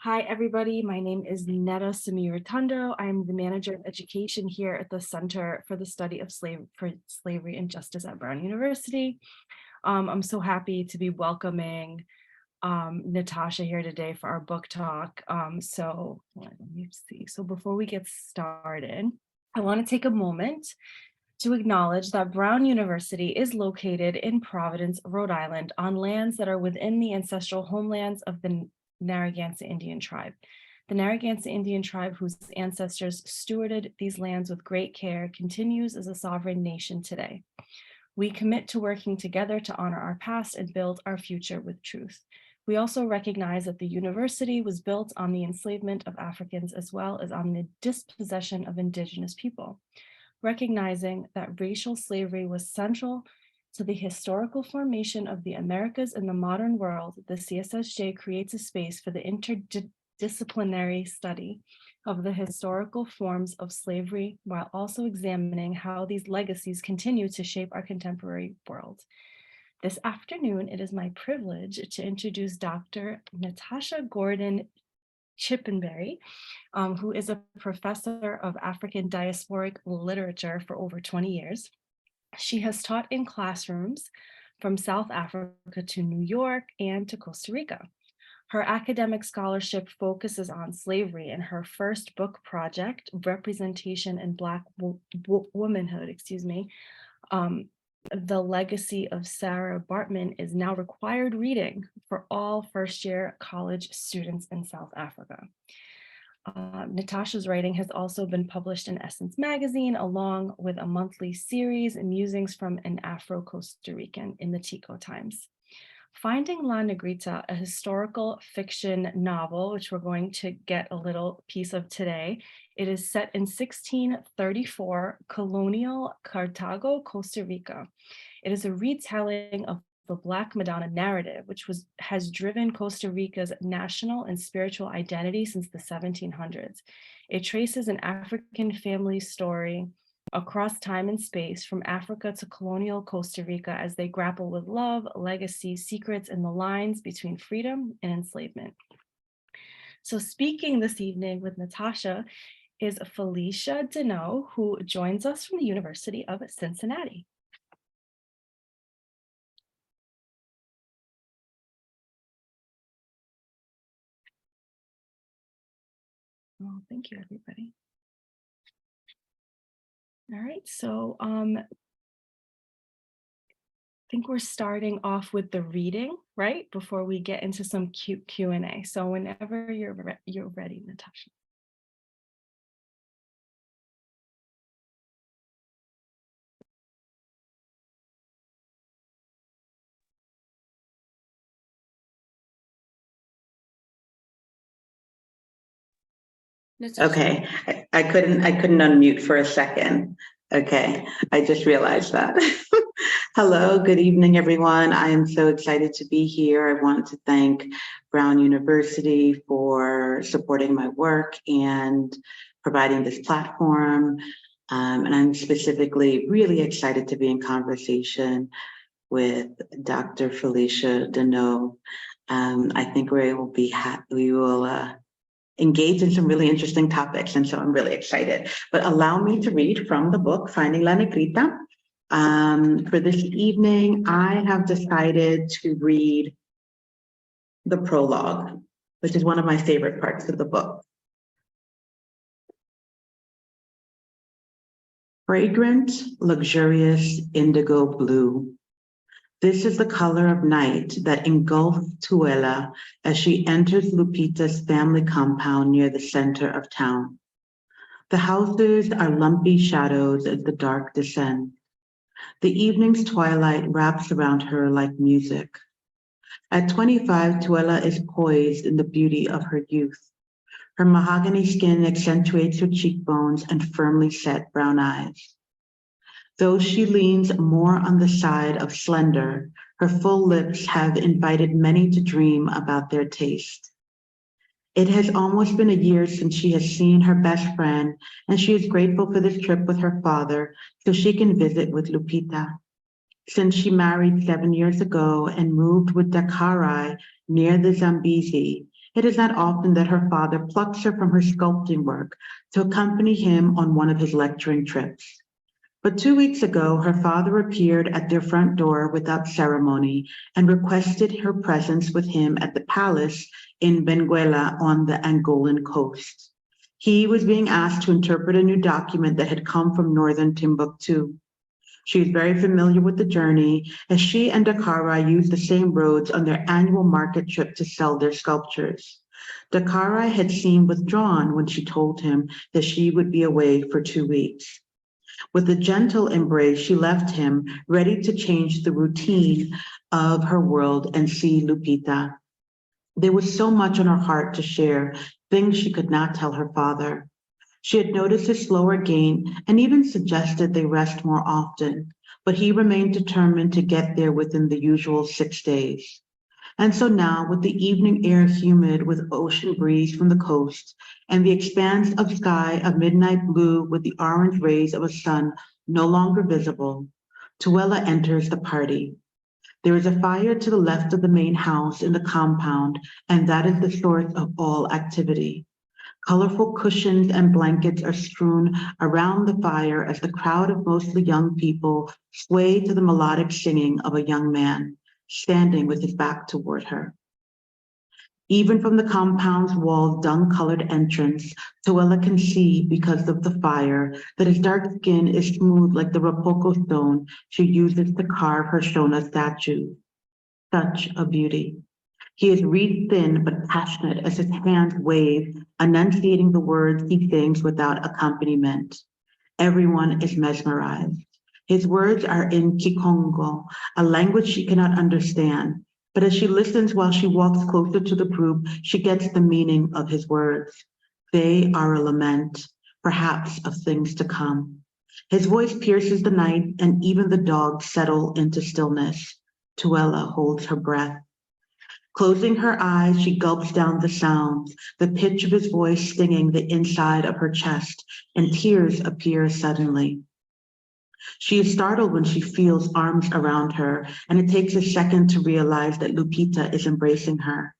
Hi, everybody. My name is Netta Semi-Rotundo. I'm the Manager of Education here at the Center for the Study of Slavery and Justice at Brown University. I'm so happy to be welcoming Natasha here today for our book talk. So let me see. So before we get started, I want to take a moment to acknowledge that Brown University is located in Providence, Rhode Island, on lands that are within the ancestral homelands of the Narragansett Indian tribe. The Narragansett Indian tribe, whose ancestors stewarded these lands with great care, continues as a sovereign nation today. We commit to working together to honor our past and build our future with truth. We also recognize that the university was built on the enslavement of Africans as well as on the dispossession of Indigenous people. Recognizing that racial slavery was central to the historical formation of the Americas and the modern world, the CSSJ creates a space for the interdisciplinary study of the historical forms of slavery while also examining how these legacies continue to shape our contemporary world. This afternoon, it is my privilege to introduce Dr. Natasha Gordon-Chipembere, who is a professor of African diasporic literature for over 20 years. She has taught in classrooms from South Africa to New York and to Costa Rica. Her academic scholarship focuses on slavery, and her first book project, Representation in Black Womanhood, The Legacy of Sarah Bartman, is now required reading for all first-year college students in South Africa. Natasha's writing has also been published in Essence magazine, along with a monthly series, Musings from an Afro-Costa Rican, in the Tico Times. Finding La Negrita, a historical fiction novel, which we're going to get a little piece of today. It is set in 1634 colonial Cartago, Costa Rica. It is a retelling of the Black Madonna narrative, which has driven Costa Rica's national and spiritual identity since the 1700s. It traces an African family story across time and space, from Africa to colonial Costa Rica, as they grapple with love, legacy, secrets, and the lines between freedom and enslavement. So speaking this evening with Natasha is Felicia Deneau, who joins us from the University of Cincinnati. Well, thank you, everybody. All right, so I think we're starting off with the reading, right? Before we get into some Q&A. So whenever you're ready, Natasha. Okay, I couldn't unmute for a second. Okay, I just realized that. Hello, good evening, everyone. I am so excited to be here. I want to thank Brown University for supporting my work and providing this platform. And I'm specifically really excited to be in conversation with Dr. Felicia Deneau. I think we will engage in some really interesting topics, and so I'm really excited. But allow me to read from the book, Finding La Negrita. For this evening, I have decided to read the prologue, which is one of my favorite parts of the book. Fragrant, luxurious indigo blue. This is the color of night that engulfed Tuela as she enters Lupita's family compound near the center of town. The houses are lumpy shadows as the dark descends. The evening's twilight wraps around her like music. At 25, Tuela is poised in the beauty of her youth. Her mahogany skin accentuates her cheekbones and firmly set brown eyes. Though she leans more on the side of slender, her full lips have invited many to dream about their taste. It has almost been a year since she has seen her best friend, and she is grateful for this trip with her father so she can visit with Lupita. Since she married 7 years ago and moved with Dakari near the Zambezi, It is not often that her father plucks her from her sculpting work to accompany him on one of his lecturing trips. But 2 weeks ago, her father appeared at their front door without ceremony and requested her presence with him at the palace in Benguela on the Angolan coast. He was being asked to interpret a new document that had come from northern Timbuktu. She is very familiar with the journey, as she and Dakarai use the same roads on their annual market trip to sell their sculptures. Dakarai had seemed withdrawn when she told him that she would be away for 2 weeks. With a gentle embrace, she left him, ready to change the routine of her world and see Lupita. There was so much on her heart to share, things she could not tell her father. She had noticed his slower gain and even suggested they rest more often, but he remained determined to get there within the usual 6 days. And so now, with the evening air humid with ocean breeze from the coast and the expanse of sky of midnight blue with the orange rays of a sun no longer visible, Tuella enters the party. There is a fire to the left of the main house in the compound, and that is the source of all activity. Colorful cushions and blankets are strewn around the fire as the crowd of mostly young people sway to the melodic singing of a young man standing with his back toward her. Even from the compound's wall's dung-colored entrance, Tuella can see, because of the fire, that his dark skin is smooth like the Rapoko stone she uses to carve her Shona statue. Such a beauty. He is reed thin but passionate as his hands wave, enunciating the words he sings without accompaniment. Everyone is mesmerized. His words are in Kikongo, a language she cannot understand, but as she listens while she walks closer to the group, she gets the meaning of his words. They are a lament, perhaps of things to come. His voice pierces the night, and even the dogs settle into stillness. Tuella holds her breath. Closing her eyes, she gulps down the sounds, the pitch of his voice stinging the inside of her chest, and tears appear suddenly. She is startled when she feels arms around her, and it takes a second to realize that Lupita is embracing her.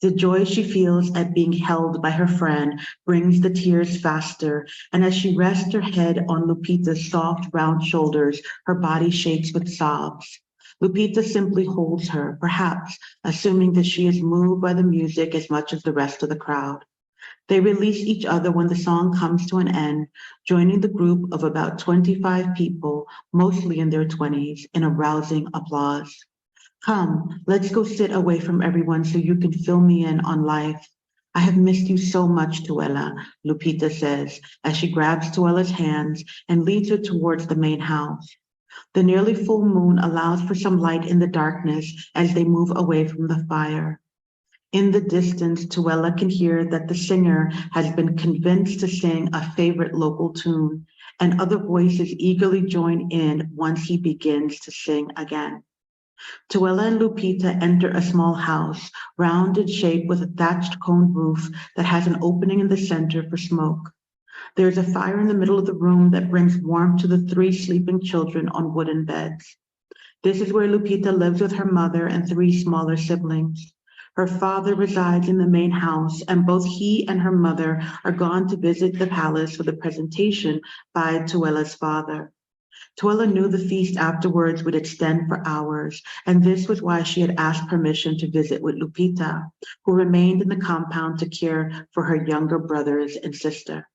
The joy she feels at being held by her friend brings the tears faster, and as she rests her head on Lupita's soft, round shoulders, her body shakes with sobs. Lupita simply holds her, perhaps assuming that she is moved by the music as much as the rest of the crowd. They release each other when the song comes to an end, joining the group of about 25 people, mostly in their 20s, in a rousing applause. Come, let's go sit away from everyone so you can fill me in on life. I have missed you so much, Tuella, Lupita says, as she grabs Tuella's hands and leads her towards the main house. The nearly full moon allows for some light in the darkness as they move away from the fire. In the distance, Tuella can hear that the singer has been convinced to sing a favorite local tune, and other voices eagerly join in once he begins to sing again. Tuella and Lupita enter a small house, round in shape with a thatched cone roof that has an opening in the center for smoke. There is a fire in the middle of the room that brings warmth to the 3 sleeping children on wooden beds. This is where Lupita lives with her mother and 3 smaller siblings. Her father resides in the main house, and both he and her mother are gone to visit the palace for the presentation by Tuella's father. Tuella knew the feast afterwards would extend for hours, and this was why she had asked permission to visit with Lupita, who remained in the compound to care for her younger brothers and sister.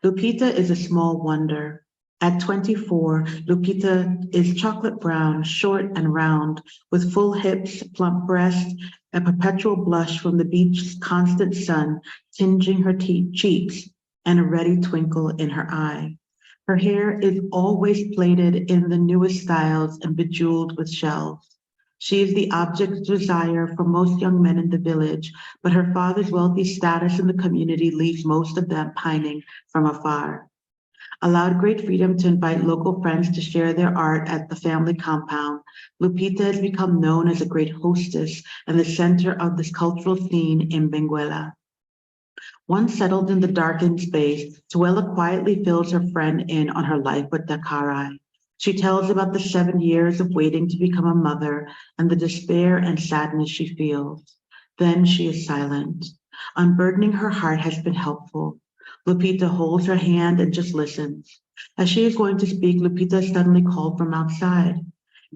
Lupita is a small wonder. At 24, Lupita is chocolate brown, short and round, with full hips, plump breasts, a perpetual blush from the beach's constant sun tinging her cheeks, and a ready twinkle in her eye. Her hair is always plaited in the newest styles and bejeweled with shells. She is the object of desire for most young men in the village, but her father's wealthy status in the community leaves most of them pining from afar. Allowed great freedom to invite local friends to share their art at the family compound, Lupita has become known as a great hostess and the center of this cultural scene in Benguela. Once settled in the darkened space, Tuella quietly fills her friend in on her life with Dakarai. She tells about the 7 years of waiting to become a mother and the despair and sadness she feels. Then she is silent. Unburdening her heart has been helpful. Lupita holds her hand and just listens. As she is going to speak, Lupita is suddenly called from outside.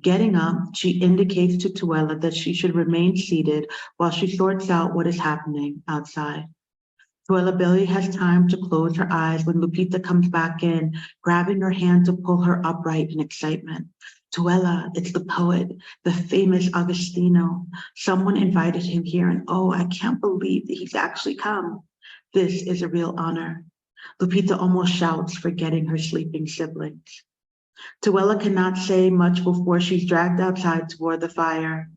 Getting up, she indicates to Tuela that she should remain seated while she sorts out what is happening outside. Tuela barely has time to close her eyes when Lupita comes back in, grabbing her hand to pull her upright in excitement. Tuela, it's the poet, the famous Agostino. Someone invited him here, and oh, I can't believe that he's actually come. This is a real honor. Lupita almost shouts, forgetting her sleeping siblings. Tuela cannot say much before she's dragged outside toward the fire.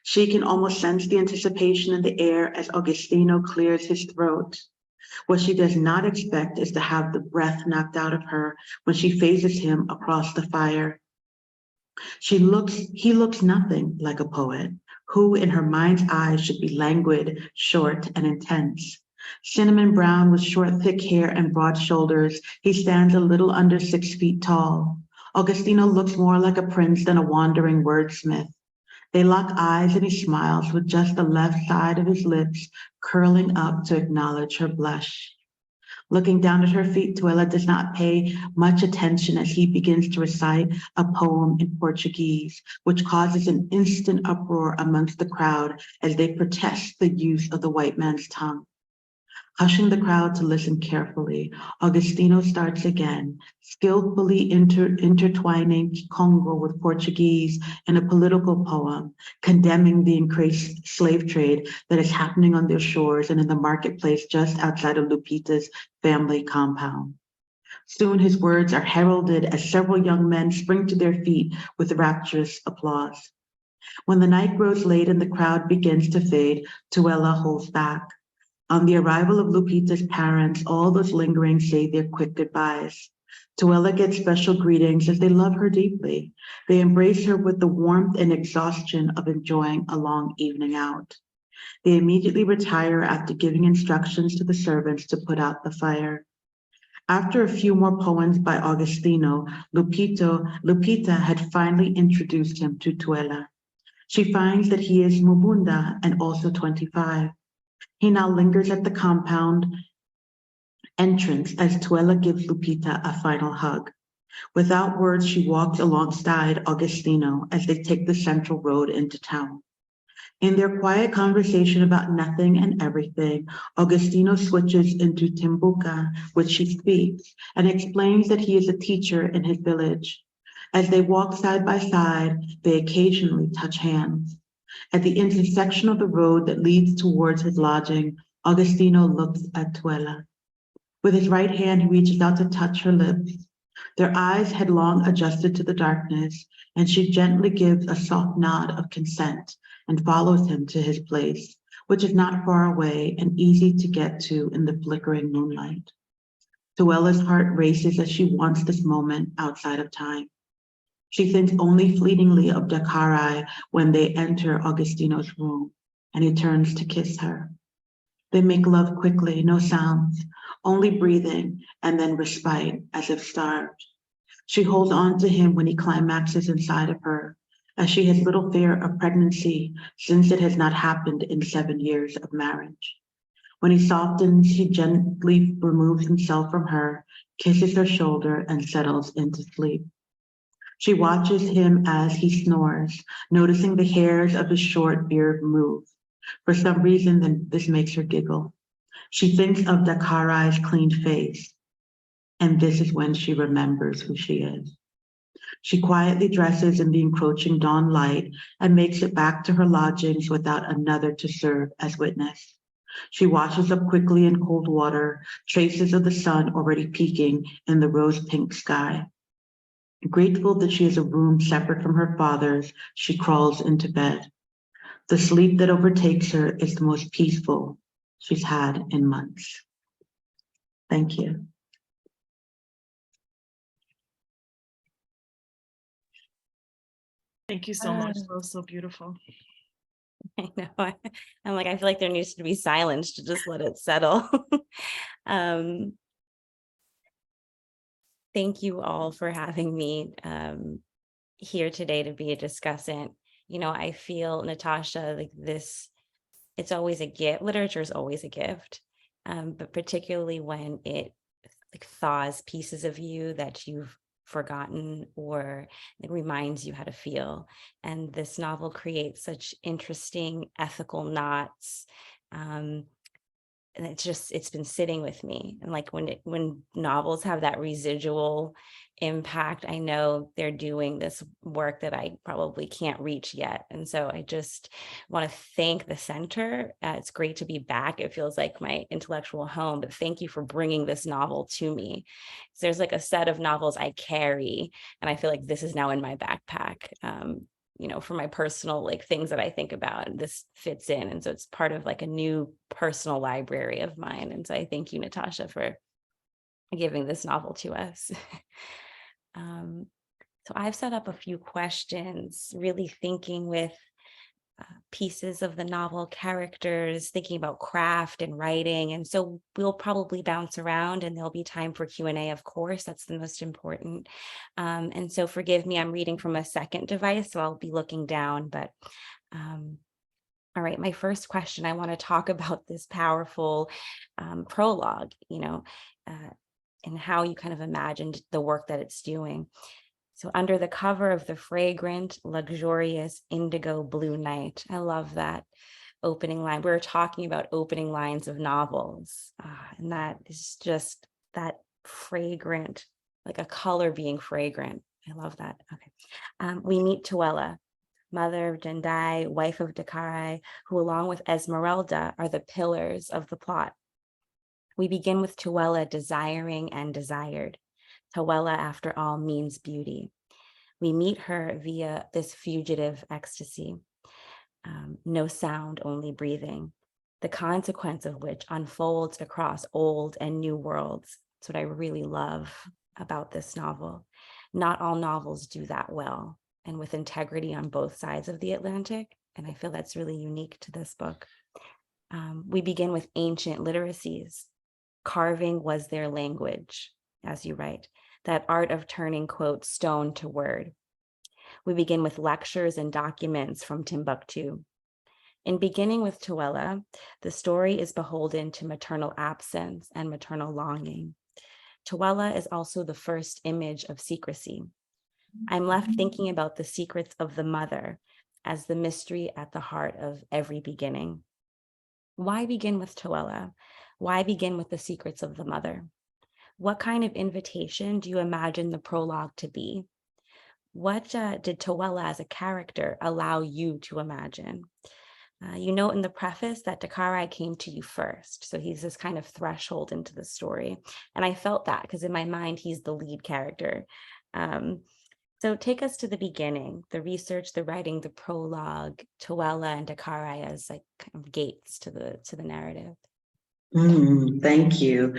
She can almost sense the anticipation in the air as Agostino clears his throat. What she does not expect is to have the breath knocked out of her when she faces him across the fire. He looks nothing like a poet, who in her mind's eye should be languid, short, and intense. Cinnamon brown with short, thick hair and broad shoulders, he stands a little under 6 feet tall. Agostino looks more like a prince than a wandering wordsmith. They lock eyes and he smiles with just the left side of his lips curling up to acknowledge her blush. Looking down at her feet, Tuela does not pay much attention as he begins to recite a poem in Portuguese, which causes an instant uproar amongst the crowd as they protest the use of the white man's tongue. Hushing the crowd to listen carefully, Agostino starts again, skillfully intertwining Congo with Portuguese in a political poem, condemning the increased slave trade that is happening on their shores and in the marketplace just outside of Lupita's family compound. Soon his words are heralded as several young men spring to their feet with rapturous applause. When the night grows late and the crowd begins to fade, Tuela holds back. On the arrival of Lupita's parents, all those lingering say their quick goodbyes. Tuela gets special greetings as they love her deeply. They embrace her with the warmth and exhaustion of enjoying a long evening out. They immediately retire after giving instructions to the servants to put out the fire. After a few more poems by Agostino, Lupita had finally introduced him to Tuela. She finds that he is Mubunda and also 25. He now lingers at the compound entrance as Tuela gives Lupita a final hug. Without words, she walks alongside Agostino as they take the central road into town. In their quiet conversation about nothing and everything, Agostino switches into Timbuka, which she speaks, and explains that he is a teacher in his village. As they walk side by side, they occasionally touch hands. At the intersection of the road that leads towards his lodging, Agostino looks at Tuela. With his right hand, he reaches out to touch her lips. Their eyes had long adjusted to the darkness, and she gently gives a soft nod of consent and follows him to his place, which is not far away and easy to get to in the flickering moonlight. Tuela's heart races as she wants this moment outside of time. She thinks only fleetingly of Dakarai when they enter Agostino's room, and he turns to kiss her. They make love quickly, no sounds, only breathing, and then respite as if starved. She holds on to him when he climaxes inside of her, as she has little fear of pregnancy since it has not happened in 7 years of marriage. When he softens, he gently removes himself from her, kisses her shoulder, and settles into sleep. She watches him as he snores, noticing the hairs of his short beard move. For some reason, then this makes her giggle. She thinks of Dakarai's clean face, and this is when she remembers who she is. She quietly dresses in the encroaching dawn light and makes it back to her lodgings without another to serve as witness. She washes up quickly in cold water, traces of the sun already peeking in the rose-pink sky. Grateful that she has a room separate from her father's, she crawls into bed. The sleep that overtakes her is the most peaceful she's had in months. Thank you. Thank you so much. That was so beautiful. I know. I'm like, I feel like there needs to be silence to just let it settle. Thank you all for having me here today to be a discussant. You know, I feel, Natasha, like this it's always a gift. Literature is always a gift, but particularly when it like thaws pieces of you that you've forgotten, or it reminds you how to feel. And this novel creates such interesting ethical knots. And it's been sitting with me. And like when novels have that residual impact, I know they're doing this work that I probably can't reach yet. And so I just want to thank the center. It's great to be back. It feels like my intellectual home, but thank you for bringing this novel to me. So there's like a set of novels I carry, and I feel like this is now in my backpack. For my personal like things that I think about, and this fits in. And so it's part of like a new personal library of mine. And so I thank you, Natasha, for giving this novel to us. So I've set up a few questions, really thinking with pieces of the novel, characters, thinking about craft and writing. And so we'll probably bounce around, and there'll be time for Q&A, of course. That's the most important. And so forgive me, I'm reading from a second device, so I'll be looking down. But all right, my first question, I want to talk about this powerful prologue, and how you kind of imagined the work that it's doing. So under the cover of the fragrant, luxurious indigo blue night. I love that opening line. We're talking about opening lines of novels. And that is just that fragrant, like a color being fragrant. I love that. Okay. We meet Tuella, mother of Jendai, wife of Dakarai, who along with Esmeralda are the pillars of the plot. We begin with Tuella desiring and desired. Tuella, after all, means beauty. We meet her via this fugitive ecstasy. No sound, only breathing. The consequence of which unfolds across old and new worlds. That's what I really love about this novel. Not all novels do that well and with integrity on both sides of the Atlantic. And I feel that's really unique to this book. We begin with ancient literacies. Carving was their language, as you write. That art of turning, quote, stone to word. We begin with lectures and documents from Timbuktu. In beginning with Tuella, the story is beholden to maternal absence and maternal longing. Tuella is also the first image of secrecy. I'm left thinking about the secrets of the mother as the mystery at the heart of every beginning. Why begin with Tuella? Why begin with the secrets of the mother? What kind of invitation do you imagine the prologue to be? What did Tuella as a character allow you to imagine? You note in the preface that Dakarai came to you first. So he's this kind of threshold into the story. And I felt that because in my mind, he's the lead character. So take us to the beginning, the research, the writing, the prologue, Tuella and Dakarai as like kind of gates to the narrative. Thank you.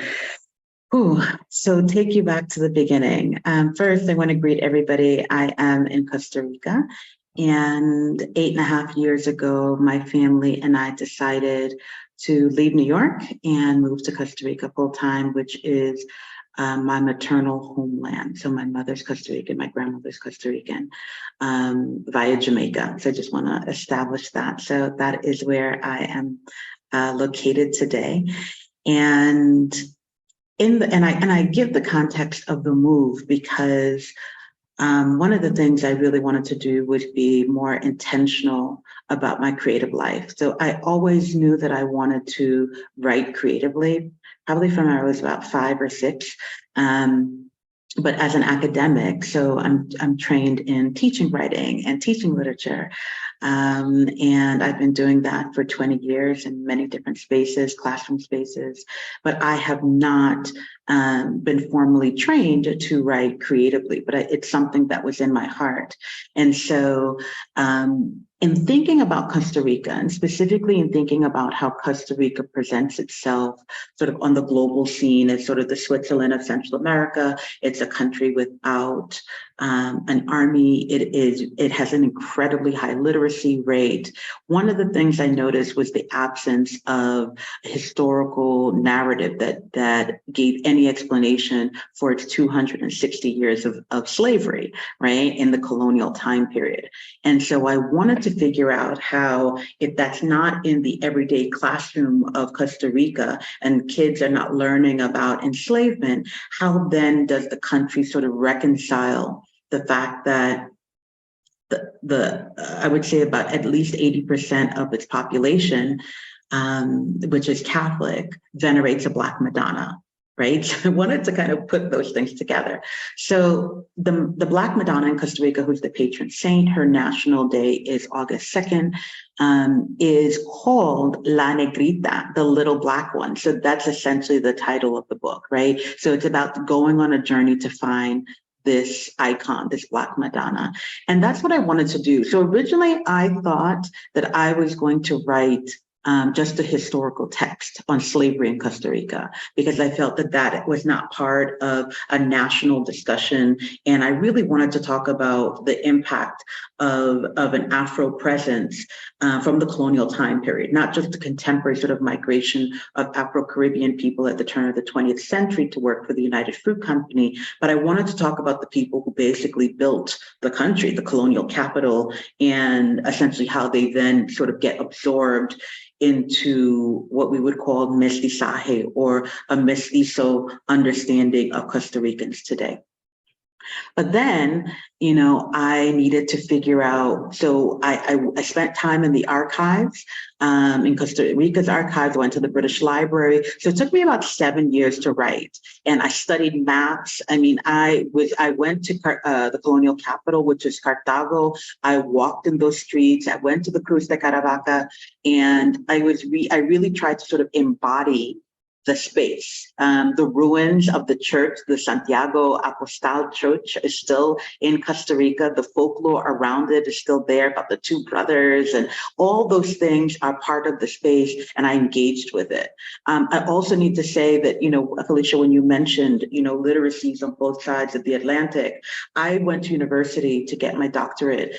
So take you back to the beginning. First, I want to greet everybody. I am in Costa Rica, and 8.5 years ago, my family and I decided to leave New York and move to Costa Rica full time, which is my maternal homeland. So my mother's Costa Rican, my grandmother's Costa Rican, via Jamaica. So I just want to establish that. So that is where I am located today. And I give the context of the move because one of the things I really wanted to do would be more intentional about my creative life. So I always knew that I wanted to write creatively, probably from when I was about 5 or 6. But as an academic, so I'm trained in teaching writing and teaching literature. And I've been doing that for 20 years in many different spaces, classroom spaces, but I have not been formally trained to write creatively, but it's something that was in my heart. And so in thinking about Costa Rica, and specifically in thinking about how Costa Rica presents itself sort of on the global scene as sort of the Switzerland of Central America, it's a country without an army. It has an incredibly high literacy literacy rate, one of the things I noticed was the absence of a historical narrative that gave any explanation for its 260 years of slavery, right, in the colonial time period. And so I wanted to figure out how, if that's not in the everyday classroom of Costa Rica and kids are not learning about enslavement, how then does the country sort of reconcile the fact that I would say about at least 80% of its population, which is Catholic, venerates a Black Madonna, right? So I wanted to kind of put those things together. So the Black Madonna in Costa Rica, who's the patron saint, her national day is August 2nd, is called La Negrita, the little black one. So that's essentially the title of the book, right? So it's about going on a journey to find this icon, this Black Madonna. And that's what I wanted to do. So originally I thought that I was going to write just a historical text on slavery in Costa Rica, because I felt that that was not part of a national discussion. And I really wanted to talk about the impact of an Afro presence from the colonial time period, not just the contemporary sort of migration of Afro-Caribbean people at the turn of the 20th century to work for the United Fruit Company, but I wanted to talk about the people who basically built the country, the colonial capital, and essentially how they then sort of get absorbed into what we would call mestizaje, or a mestizo understanding of Costa Ricans today. But then, you know, I needed to figure out, so I spent time in the archives, in Costa Rica's archives, went to the British Library. So it took me about 7 years to write. And I studied maps. I mean, I went to the colonial capital, which is Cartago. I walked in those streets. I went to the Cruz de Caravaca, and I really tried to sort of embody the space. The ruins of the church, the Santiago Apostol Church, is still in Costa Rica. The folklore around it is still there about the two brothers, and all those things are part of the space, and I engaged with it. I also need to say that, you know, Felicia, when you mentioned, you know, literacies on both sides of the Atlantic, I went to university to get my doctorate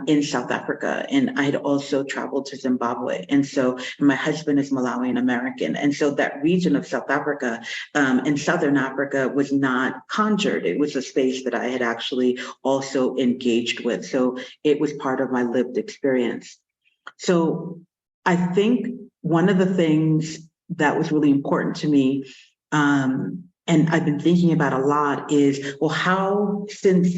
in South Africa, and I had also traveled to Zimbabwe. And so my husband is Malawian American. And so that region of South Africa and Southern Africa was not conjured. It was a space that I had actually also engaged with. So it was part of my lived experience. So I think one of the things that was really important to me, and I've been thinking about a lot, is, well, how, since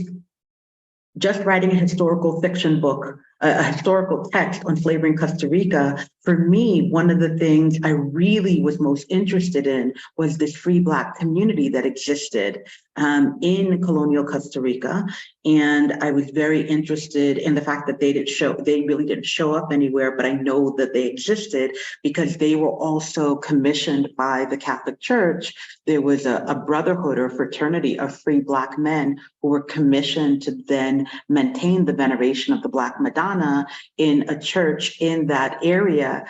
just writing a historical fiction book, a historical text on slavery in Costa Rica, for me, one of the things I really was most interested in was this free Black community that existed in colonial Costa Rica. And I was very interested in the fact that they really didn't show up anywhere, but I know that they existed because they were also commissioned by the Catholic Church. There was a brotherhood or fraternity of free Black men who were commissioned to then maintain the veneration of the Black Madonna in a church in that area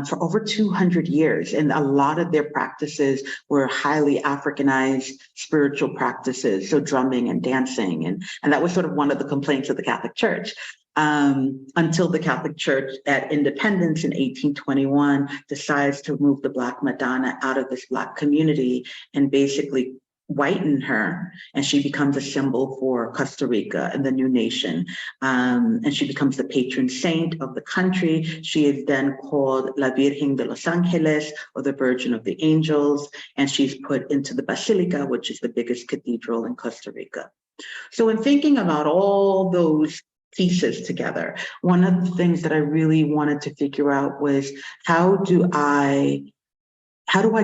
for over 200 years. And a lot of their practices were highly Africanized spiritual practices, so drumming and dancing. And that was sort of one of the complaints of the Catholic Church. Until the Catholic Church at independence in 1821 decides to remove the Black Madonna out of this Black community and basically whiten her, and she becomes a symbol for Costa Rica and the new nation. And she becomes the patron saint of the country. She is then called La Virgen de los Angeles, or the Virgin of the Angels, and she's put into the Basilica, which is the biggest cathedral in Costa Rica. So in thinking about all those pieces together, one of the things that I really wanted to figure out was, how do I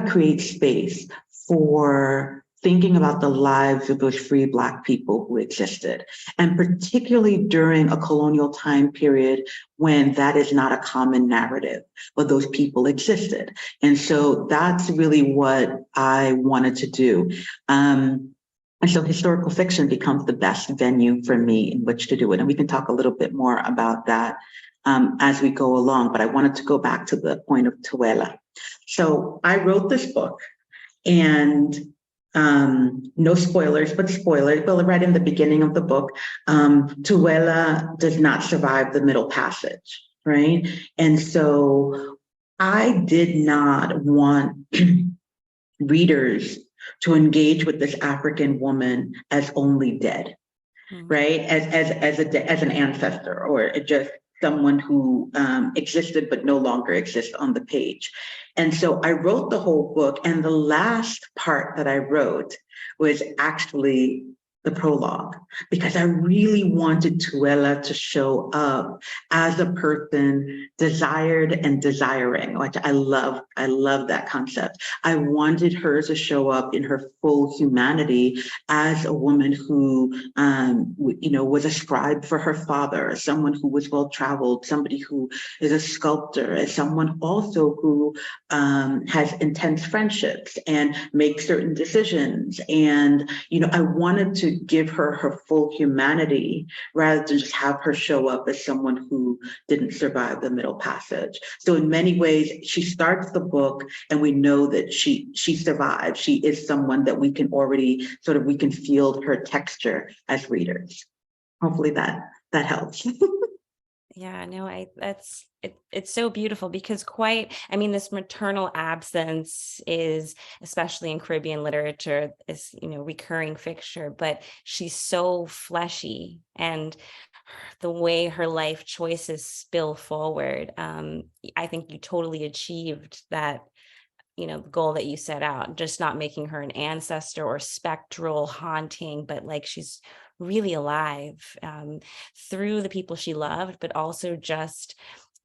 create space for thinking about the lives of those free Black people who existed, and particularly during a colonial time period when that is not a common narrative, but those people existed. And so that's really what I wanted to do. And so historical fiction becomes the best venue for me in which to do it. And we can talk a little bit more about that as we go along, but I wanted to go back to the point of Tuela. So I wrote this book, and no spoilers, but spoilers. Well, right in the beginning of the book, Tuela does not survive the Middle Passage, right? And so I did not want readers to engage with this African woman as only dead, right? As an ancestor, or just someone who existed but no longer exists on the page. And so I wrote the whole book, and the last part that I wrote was actually the prologue, because I really wanted Tuela to show up as a person desired and desiring, which I love that concept. I wanted her to show up in her full humanity as a woman who, was a scribe for her father, someone who was well-traveled, somebody who is a sculptor, as someone also who has intense friendships and makes certain decisions. And, I wanted to give her her full humanity rather than just have her show up as someone who didn't survive the Middle Passage. So in many ways, she starts the book and we know that she survived. She is someone that we can already we can feel her texture as readers. Hopefully that helps. Yeah, no, it's so beautiful because this maternal absence is, especially in Caribbean literature, is, recurring fixture, but she's so fleshy, and the way her life choices spill forward. I think you totally achieved that, the goal that you set out, just not making her an ancestor or spectral haunting, but like she's really alive through the people she loved, but also just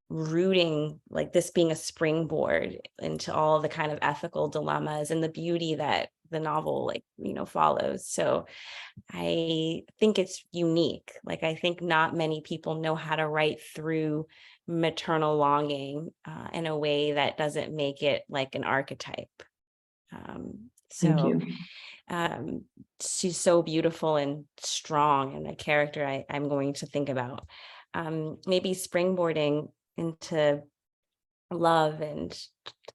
rooting, like this being a springboard into all the kind of ethical dilemmas and the beauty that the novel follows. So I think it's unique. Like, I think not many people know how to write through maternal longing in a way that doesn't make it like an archetype. Thank So you. She's so beautiful and strong, and a character I'm going to think about. Maybe springboarding into love, and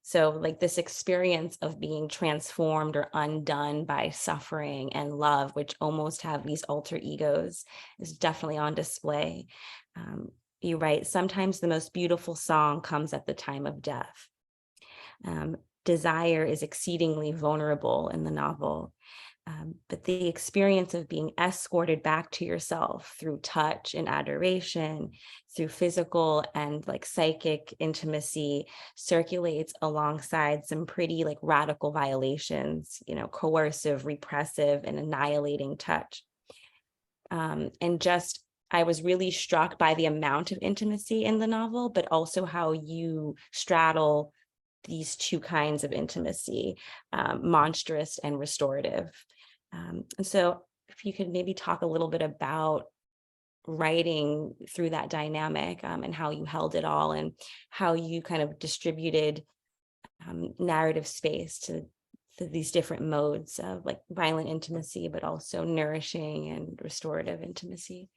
so like this experience of being transformed or undone by suffering and love, which almost have these alter egos, is definitely on display. You write, sometimes the most beautiful song comes at the time of death. Desire is exceedingly vulnerable in the novel. But the experience of being escorted back to yourself through touch and adoration, through physical and like psychic intimacy, circulates alongside some pretty like radical violations, coercive, repressive, and annihilating touch. I was really struck by the amount of intimacy in the novel, but also how you straddle these two kinds of intimacy, monstrous and restorative. And so if you could maybe talk a little bit about writing through that dynamic, and how you held it all, and how you kind of distributed narrative space to these different modes of like violent intimacy, but also nourishing and restorative intimacy.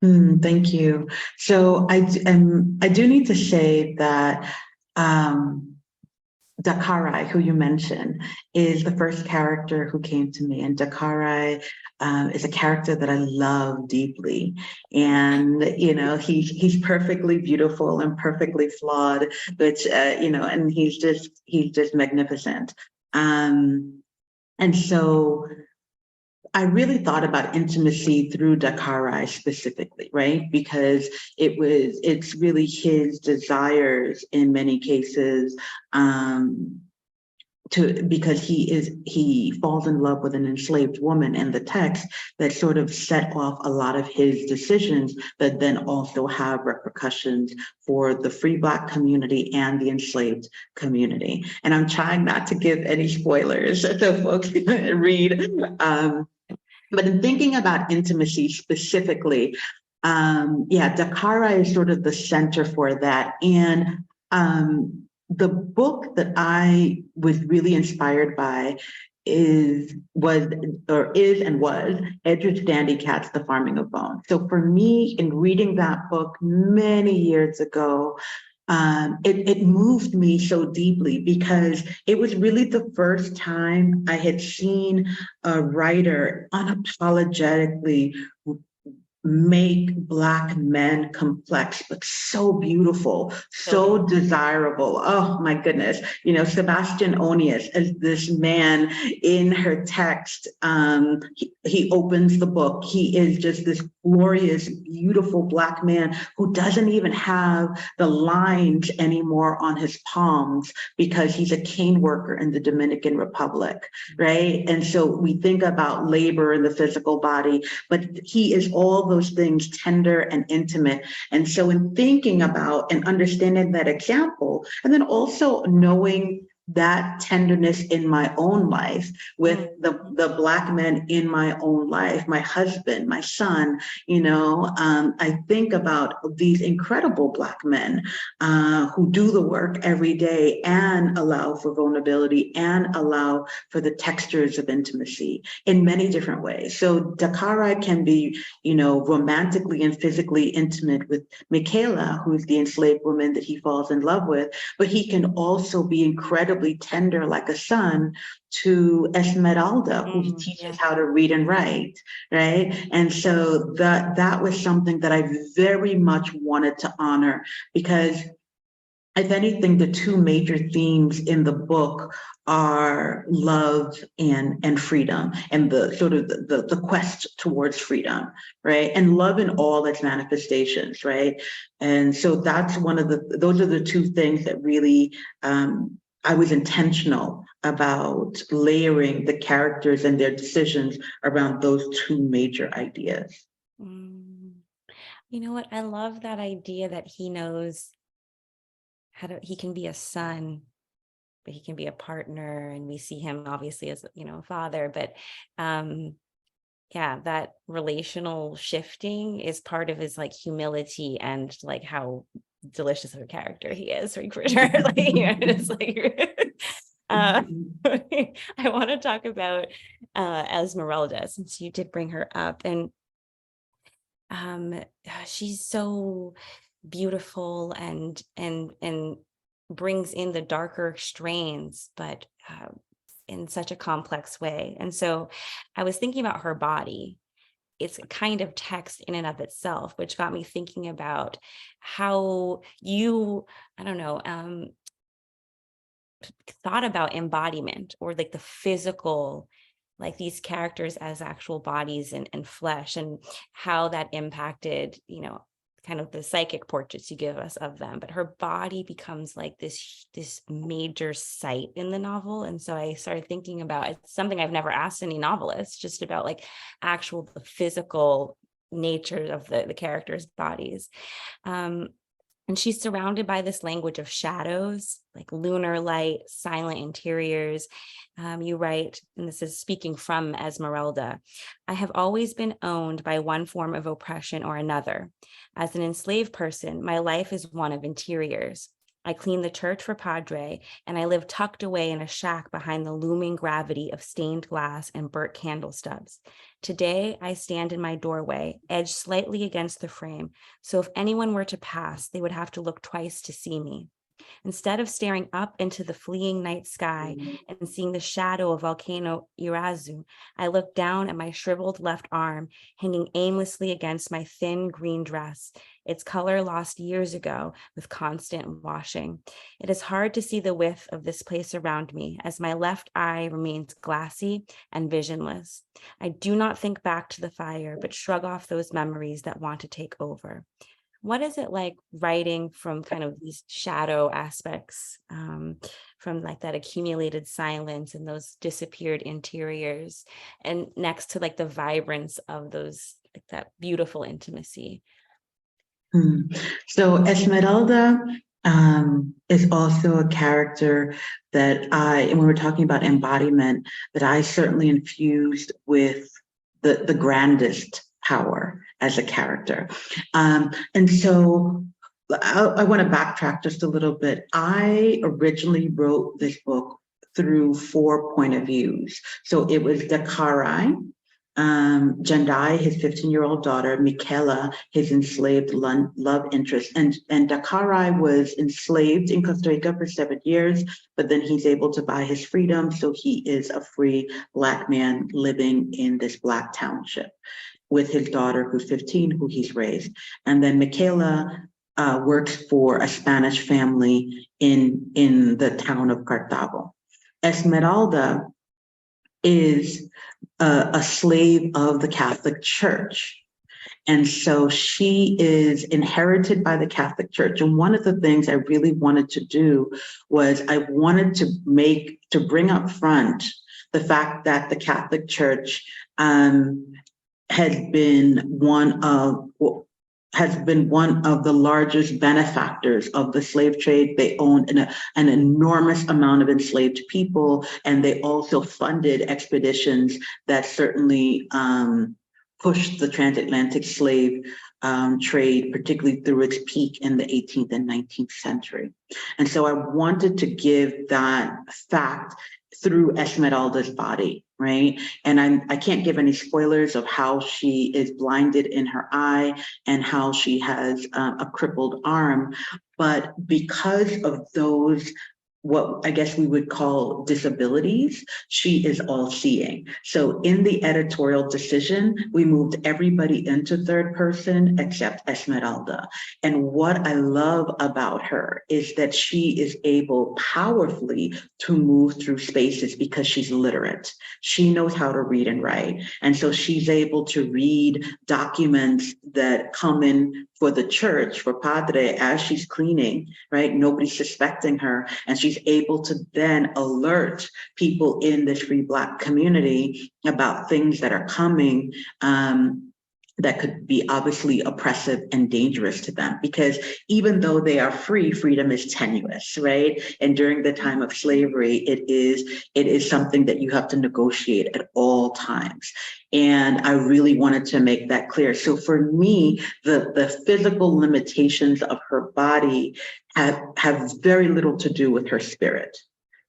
Thank you. So I do need to say that Dakarai, who you mentioned, is the first character who came to me, and Dakarai is a character that I love deeply. And he's perfectly beautiful and perfectly flawed, which and he's just magnificent. And so I really thought about intimacy through Dakarai specifically, right? Because it's really his desires in many cases, because he falls in love with an enslaved woman in the text that sort of set off a lot of his decisions that then also have repercussions for the free Black community and the enslaved community. And I'm trying not to give any spoilers so folks can read. But in thinking about intimacy specifically, Dakarai is sort of the center for that. And the book that I was really inspired by was Edward Dandy Katz's The Farming of Bone. So for me, in reading that book many years ago, it moved me so deeply because it was really the first time I had seen a writer unapologetically make Black men complex, but so beautiful, so desirable. Oh my goodness. You know, Sebastian Onius as this man in her text. He opens the book. He is just this glorious, beautiful Black man who doesn't even have the lines anymore on his palms because he's a cane worker in the Dominican Republic, right? And so we think about labor in the physical body, but he is all those things tender and intimate. And so in thinking about and understanding that example, and then also knowing that tenderness in my own life with the Black men in my own life, my husband, my son, you know, I think about these incredible Black men who do the work every day and allow for vulnerability and allow for the textures of intimacy in many different ways. So Dakara can be, you know, romantically and physically intimate with Michaela, who's the enslaved woman that he falls in love with, but he can also be incredibly tender like a son to Esmeralda, who he teaches how to read and write, right? And so that was something that I very much wanted to honor because if anything, the two major themes in the book are love and freedom and the sort of the quest towards freedom, right? And love in all its manifestations, right? And so that's those are the two things that really, I was intentional about layering the characters and their decisions around those two major ideas. You know what? I love that idea that he knows he can be a son, but he can be a partner, and we see him obviously as, you know, a father, but yeah, that relational shifting is part of his like humility and like how delicious of a character he is, like, for sure. Like, you know, it's like I want to talk about Esmeralda, since you did bring her up, and she's so beautiful and brings in the darker strains, but in such a complex way. And so I was thinking about her body. It's a kind of text in and of itself, which got me thinking about how you, I don't know, thought about embodiment, or like the physical, like these characters as actual bodies and flesh, and how that impacted, you know, kind of the psychic portraits you give us of them. But her body becomes like this major site in the novel. And so I started thinking about, it's something I've never asked any novelist, just about like actual the physical nature of the characters' bodies. And she's surrounded by this language of shadows, like lunar light, silent interiors. You write, and this is speaking from Esmeralda, I have always been owned by one form of oppression or another. As an enslaved person, my life is one of interiors. I clean the church for Padre, and I live tucked away in a shack behind the looming gravity of stained glass and burnt candle stubs. Today, I stand in my doorway, edged slightly against the frame, so if anyone were to pass, they would have to look twice to see me. Instead of staring up into the fleeing night sky and seeing the shadow of volcano Irazu, I look down at my shriveled left arm, hanging aimlessly against my thin green dress, its color lost years ago with constant washing. It is hard to see the width of this place around me, as my left eye remains glassy and visionless. I do not think back to the fire, but shrug off those memories that want to take over. What is it like writing from kind of these shadow aspects, from like that accumulated silence and those disappeared interiors, and next to like the vibrance of those, like that beautiful intimacy? So Esmeralda is also a character that and when we're talking about embodiment, that I certainly infused with the grandest power as a character. And so I want to backtrack just a little bit. I originally wrote this book through 4 point of views. So it was Dakari, Jandai, his 15-year-old daughter, Michaela, his enslaved love interest. And Dakarai was enslaved in Costa Rica for 7 years, but then he's able to buy his freedom. So he is a free Black man living in this Black township with his daughter, who's 15, who he's raised. And then Michaela works for a Spanish family in the town of Cartago. Esmeralda is a slave of the Catholic Church. And so she is inherited by the Catholic Church. And one of the things I really wanted to do was I wanted to bring up front the fact that the Catholic Church has been one of the largest benefactors of the slave trade. They owned an enormous amount of enslaved people, and they also funded expeditions that certainly pushed the transatlantic slave trade, particularly through its peak in the 18th and 19th century. And so I wanted to give that fact through Esmeralda's body, right? And I can't give any spoilers of how she is blinded in her eye and how she has a crippled arm, but because of those, what I guess we would call disabilities, she is all seeing. So in the editorial decision, we moved everybody into third person except Esmeralda. And what I love about her is that she is able powerfully to move through spaces because she's literate. She knows how to read and write. And so she's able to read documents that come in for the church, for Padre, as she's cleaning, right? Nobody's suspecting her. And she's able to then alert people in this free Black community about things that are coming that could be obviously oppressive and dangerous to them, because even though they are free, freedom is tenuous, right? And during the time of slavery, it is something that you have to negotiate at all times. And I really wanted to make that clear. So for me, the physical limitations of her body have very little to do with her spirit.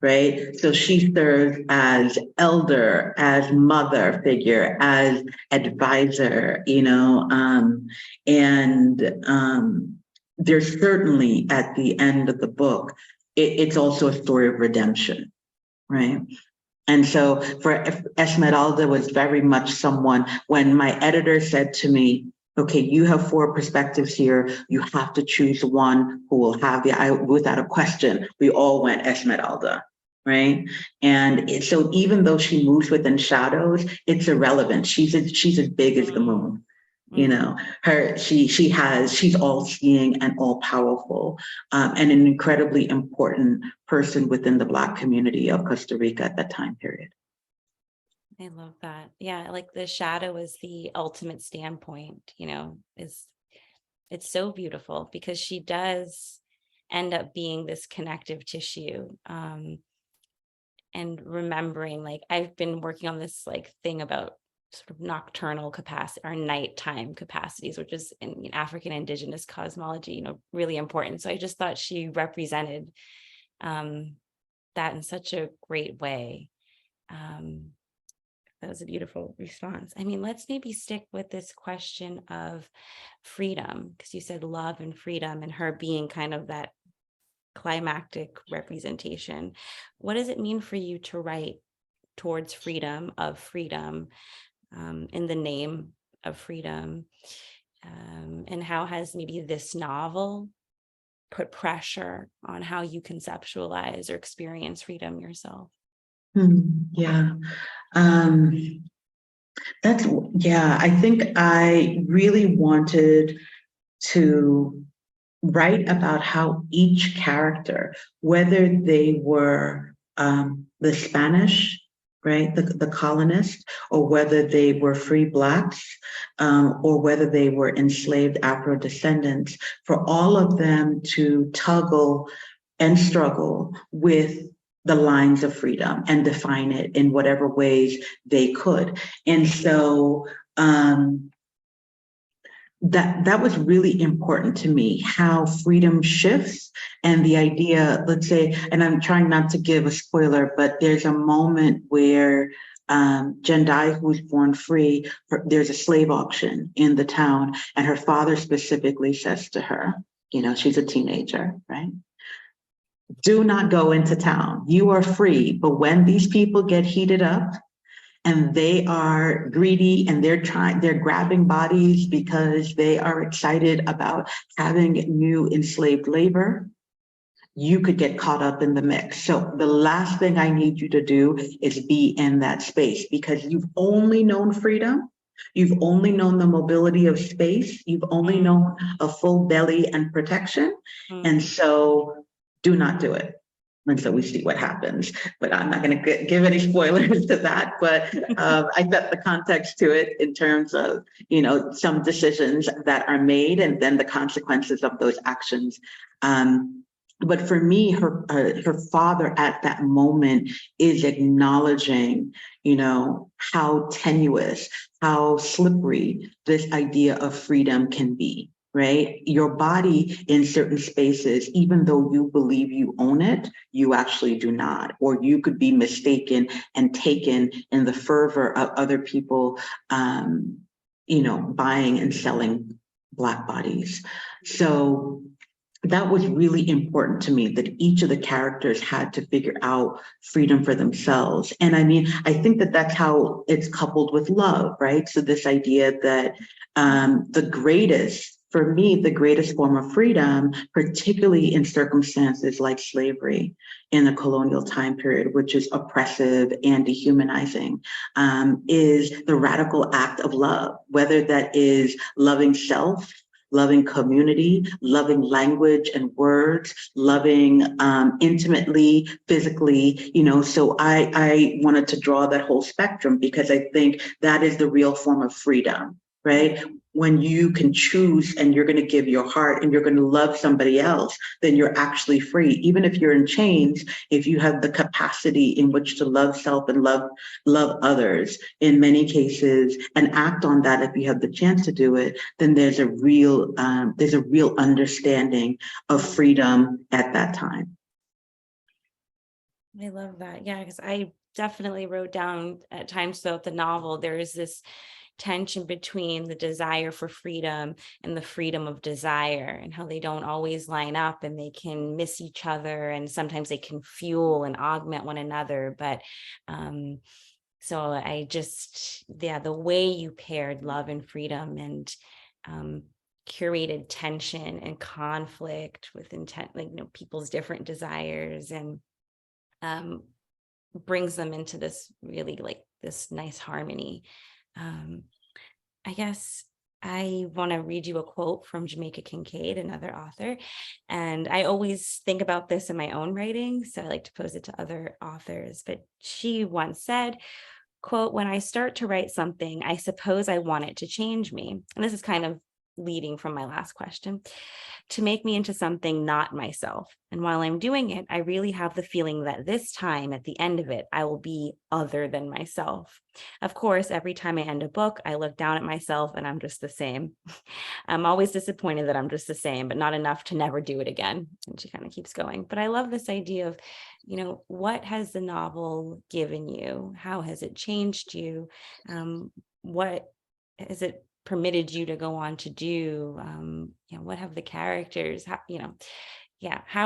Right. So she serves as elder, as mother figure, as advisor, there's certainly at the end of the book, it's also a story of redemption. Right. And so for Esmeralda was very much someone, when my editor said to me, okay, you have 4 perspectives here. You have to choose one who will have without a question, we all went Esmeralda. Right. And so even though she moves within shadows, it's irrelevant. She's as big as the moon. She's all seeing and all powerful, and an incredibly important person within the Black community of Costa Rica at that time period. I love that. Yeah, like the shadow is the ultimate standpoint, it's so beautiful because she does end up being this connective tissue. And remembering, like, I've been working on this thing about sort of nocturnal capacity or nighttime capacities, which is in African indigenous cosmology, really important. So I just thought she represented that in such a great way. That was a beautiful response. I mean, let's maybe stick with this question of freedom, because you said love and freedom and her being kind of that climactic representation. What does it mean for you to write towards freedom, in the name of freedom? And how has maybe this novel put pressure on how you conceptualize or experience freedom yourself? Yeah. I think I really wanted to write about how each character, whether they were the Spanish, right, the colonists, or whether they were free Blacks, or whether they were enslaved Afro-descendants, for all of them to toggle and struggle with the lines of freedom and define it in whatever ways they could. And so that was really important to me, how freedom shifts and the idea, let's say, and I'm trying not to give a spoiler, but there's a moment where Jendai, who was born free, there's a slave auction in the town, and her father specifically says to her, you know, she's a teenager, right? Do not go into town. You are free, but when these people get heated up and they are greedy and they're grabbing bodies because they are excited about having new enslaved labor, you could get caught up in the mix. So the last thing I need you to do is be in that space, because you've only known freedom. You've only known the mobility of space. You've only known a full belly and protection. And so do not do it. And so we see what happens, but I'm not going to give any spoilers to that. But I set the context to it in terms of, you know, some decisions that are made and then the consequences of those actions. But for me, her father at that moment is acknowledging, you know, how tenuous, how slippery this idea of freedom can be. Right? Your body in certain spaces, even though you believe you own it, you actually do not, or you could be mistaken and taken in the fervor of other people, you know, buying and selling Black bodies. So that was really important to me, that each of the characters had to figure out freedom for themselves. And I mean, I think that that's how it's coupled with love, right? So this idea that for me, the greatest form of freedom, particularly in circumstances like slavery in the colonial time period, which is oppressive and dehumanizing, is the radical act of love, whether that is loving self, loving community, loving language and words, loving intimately, physically, you know. So I wanted to draw that whole spectrum, because I think that is the real form of freedom, right? When you can choose and you're going to give your heart and you're going to love somebody else, then you're actually free. Even if you're in chains, if you have the capacity in which to love self and love others in many cases and act on that, if you have the chance to do it, then there's a real understanding of freedom at that time. I love that. Yeah, because I definitely wrote down at times throughout the novel, there is this tension between the desire for freedom and the freedom of desire, and how they don't always line up and they can miss each other, and sometimes they can fuel and augment one another. But so I just, yeah, the way you paired love and freedom and curated tension and conflict with intent, like, you know, people's different desires, and brings them into this really, like, this nice harmony. I guess I want to read you a quote from Jamaica Kincaid, another author. And I always think about this in my own writing, so I like to pose it to other authors. But she once said, quote, "When I start to write something, I suppose I want it to change me." And this is kind of leading from my last question, "to make me into something not myself. And while I'm doing it, I really have the feeling that this time, at the end of it, I will be other than myself. Of course, every time I end a book, I look down at myself and I'm just the same. I'm always disappointed that I'm just the same, but not enough to never do it again." And she kind of keeps going. But I love this idea of, you know, what has the novel given you? How has it changed you? What has it permitted you to go on to do? You know, what have the characters, how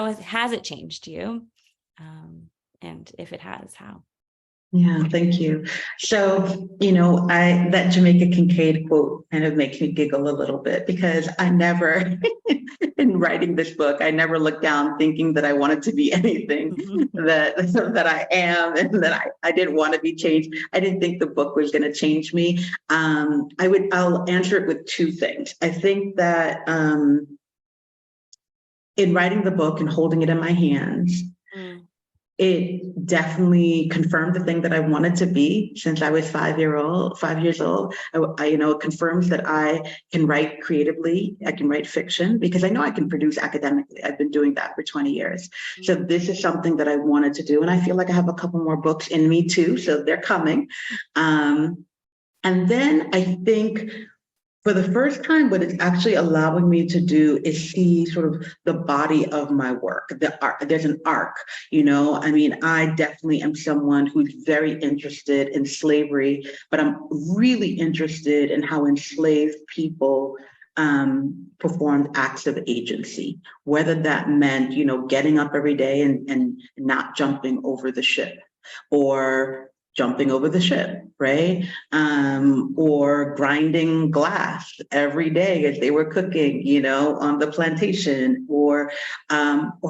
has it changed you? And if it has, how? Yeah, thank you. So, you know, that Jamaica Kincaid quote kind of makes me giggle a little bit, because I never, in writing this book, I never looked down thinking that I wanted to be anything that I am, and that I didn't want to be changed. I didn't think the book was going to change me. I'll answer it with two things. I think that in writing the book and holding it in my hands, it definitely confirmed the thing that I wanted to be since I was 5 years old. It confirms that I can write creatively. I can write fiction, because I know I can produce academically. I've been doing that for 20 years. So this is something that I wanted to do. And I feel like I have a couple more books in me too. So they're coming. And then I think for the first time, what it's actually allowing me to do is see sort of the body of my work, the arc. There's an arc, you know. I mean, I definitely am someone who's very interested in slavery, but I'm really interested in how enslaved people performed acts of agency, whether that meant, you know, getting up every day and not jumping over the ship, or jumping over the ship, right? Or grinding glass every day as they were cooking, you know, on the plantation, or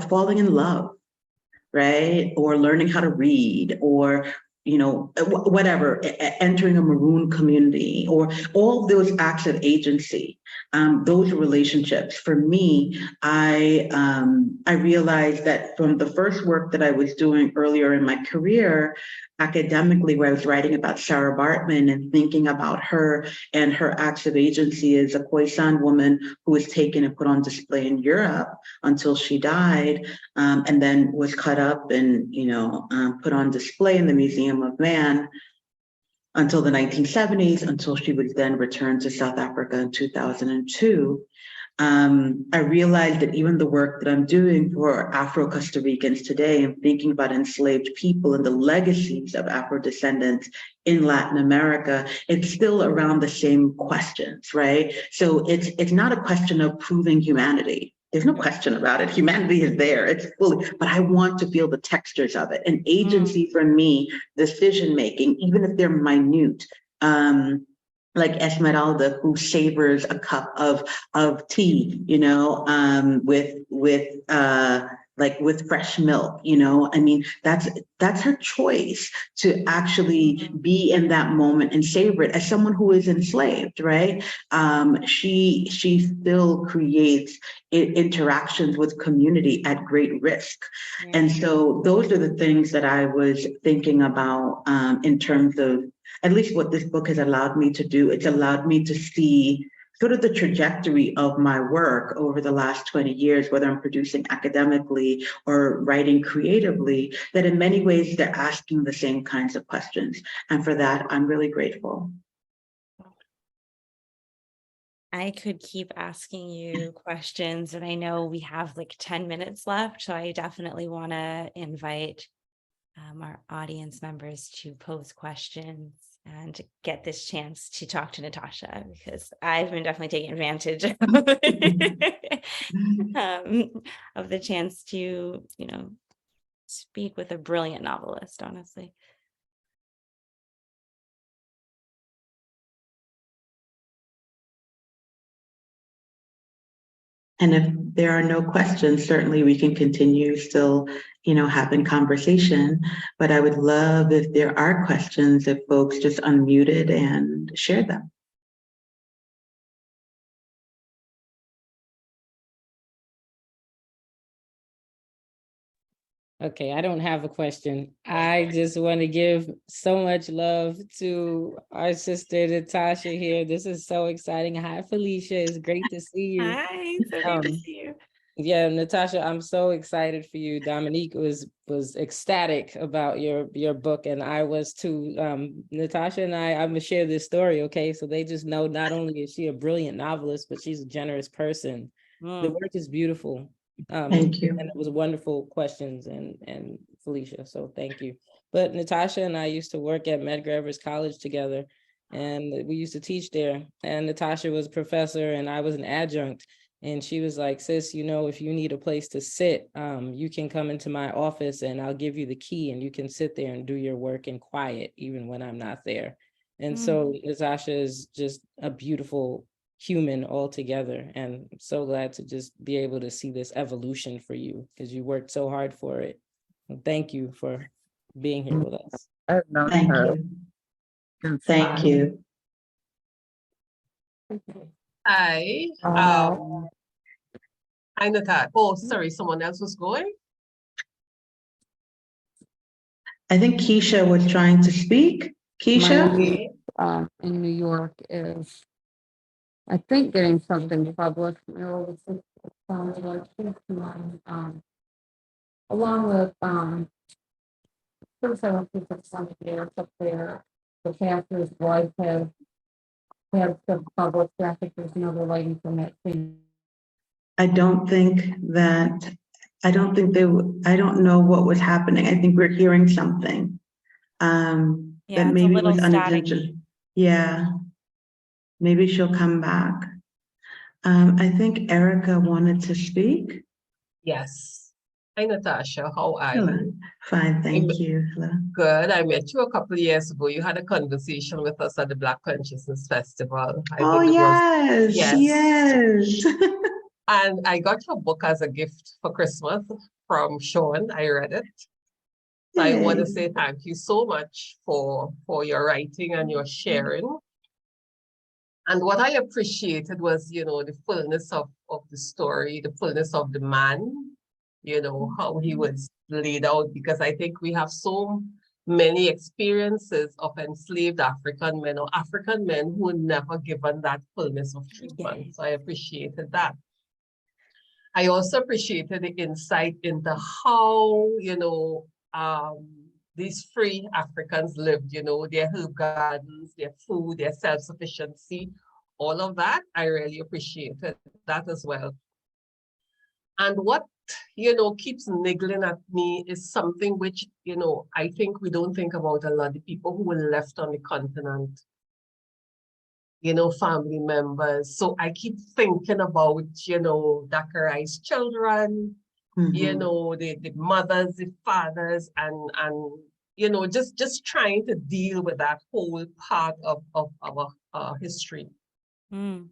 falling in love, right? Or learning how to read, or whatever, entering a maroon community, or all those acts of agency, those relationships. For me, I realized that from the first work that I was doing earlier in my career, academically, where I was writing about Sarah Bartman and thinking about her and her acts of agency as a Khoisan woman who was taken and put on display in Europe until she died, and then was cut up and put on display in the Museum of Man until the 1970s, until she was then returned to South Africa in 2002. I realized that even the work that I'm doing for Afro-Costa Ricans today and thinking about enslaved people and the legacies of Afro-descendants in Latin America, it's still around the same questions, right? So it's not a question of proving humanity. There's no question about it. Humanity is there. It's fully, but I want to feel the textures of it. And agency for me, decision making, even if they're minute, like Esmeralda, who savors a cup of tea, with fresh milk, I mean, that's her choice to actually be in that moment and savor it. As someone who is enslaved, right? She still creates interactions with community at great risk. And so those are the things that I was thinking about in terms of at least what this book has allowed me to do. It's allowed me to see sort of the trajectory of my work over the last 20 years, whether I'm producing academically or writing creatively, that in many ways they're asking the same kinds of questions. And for that, I'm really grateful. I could keep asking you questions, and I know we have like 10 minutes left, so I definitely want to invite our audience members to pose questions and to get this chance to talk to Natasha, because I've been definitely taking advantage of, of the chance to, speak with a brilliant novelist, honestly. And if there are no questions, certainly we can continue still, having conversation. But I would love if there are questions, if folks just unmuted and share them. Okay, I don't have a question. I just want to give so much love to our sister Natasha here. This is so exciting. Hi, Felicia. It's great to see you. Hi, so good to see you. Yeah, Natasha, I'm so excited for you. Dominique was ecstatic about your book, and I was too. Natasha and I'm gonna share this story, okay? So they just know not only is she a brilliant novelist, but she's a generous person. The work is beautiful. Thank you. And it was wonderful questions and Felicia, so thank you. But Natasha and I used to work at Medgar Evers College together, and we used to teach there. And Natasha was a professor and I was an adjunct. And she was like, sis, if you need a place to sit, you can come into my office and I'll give you the key and you can sit there and do your work in quiet, even when I'm not there. And so Natasha is just a beautiful human altogether. And I'm so glad to just be able to see this evolution for you, because you worked so hard for it. And thank you for being here with us. Thank you. Thank you. Hi. Hi, Natasha. Oh, sorry, someone else was going? I think Keisha was trying to speak. Keisha? In New York is, I think, getting something published. Along with several people, some years up there, the pastor's wife has have the public traffic, there's another lighting from that thing. I don't think that, I don't think they, I don't know what was happening. I think we're hearing something. Yeah, That it's a maybe little was unintentional. staticky. Yeah, maybe she'll come back. I think Erica wanted to speak. Yes. Hi, Natasha. How are Hello. you? Fine, thank you. Hello. Good. I met you a couple of years ago. You had a conversation with us at the Black Consciousness Festival. I Oh, think it was, yes, yes. yes. And I got your book as a gift for Christmas from Sean. I read it. So I want to Yay. say thank you so much for your writing and your sharing. And what I appreciated was, the fullness of the story, the fullness of the man, how he was laid out, because I think we have so many experiences of enslaved African men or African men who were never given that fullness of treatment. Yeah. So I appreciated that. I also appreciated the insight into how, these free Africans lived, their herb gardens, their food, their self-sufficiency, all of that. I really appreciated that as well. And what, keeps niggling at me is something which, I think we don't think about a lot, the people who were left on the continent, family members. So I keep thinking about, Dakarai's children, the mothers, the fathers, and just trying to deal with that whole part of our history.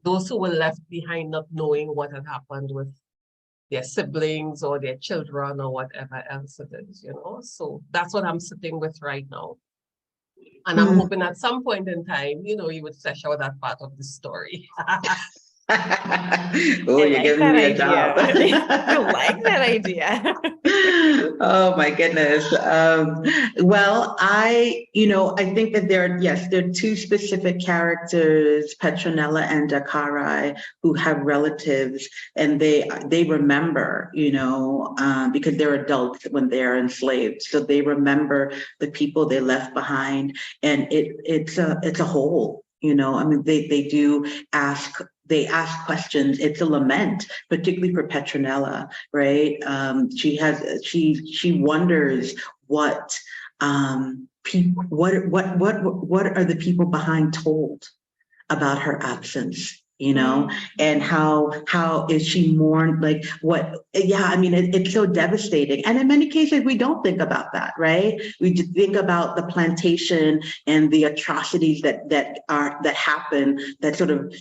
Those who were left behind not knowing what had happened with their siblings or their children or whatever else it is, So that's what I'm sitting with right now. And I'm hoping at some point in time, you would flesh out that part of the story. Oh, you're like giving me a idea. job. I like that idea. Oh my goodness. Well, I think that there are two specific characters, Petronella and Dakarai, who have relatives, and they remember, because they're adults when they're enslaved, so they remember the people they left behind, and it's a whole. I mean, they do ask. They ask questions. It's a lament, particularly for Petronella, right? She wonders what people, what are the people behind told about her absence, and how is she mourned, like I mean, it's so devastating. And in many cases, we don't think about that, right? We just think about the plantation and the atrocities that happen, that sort of,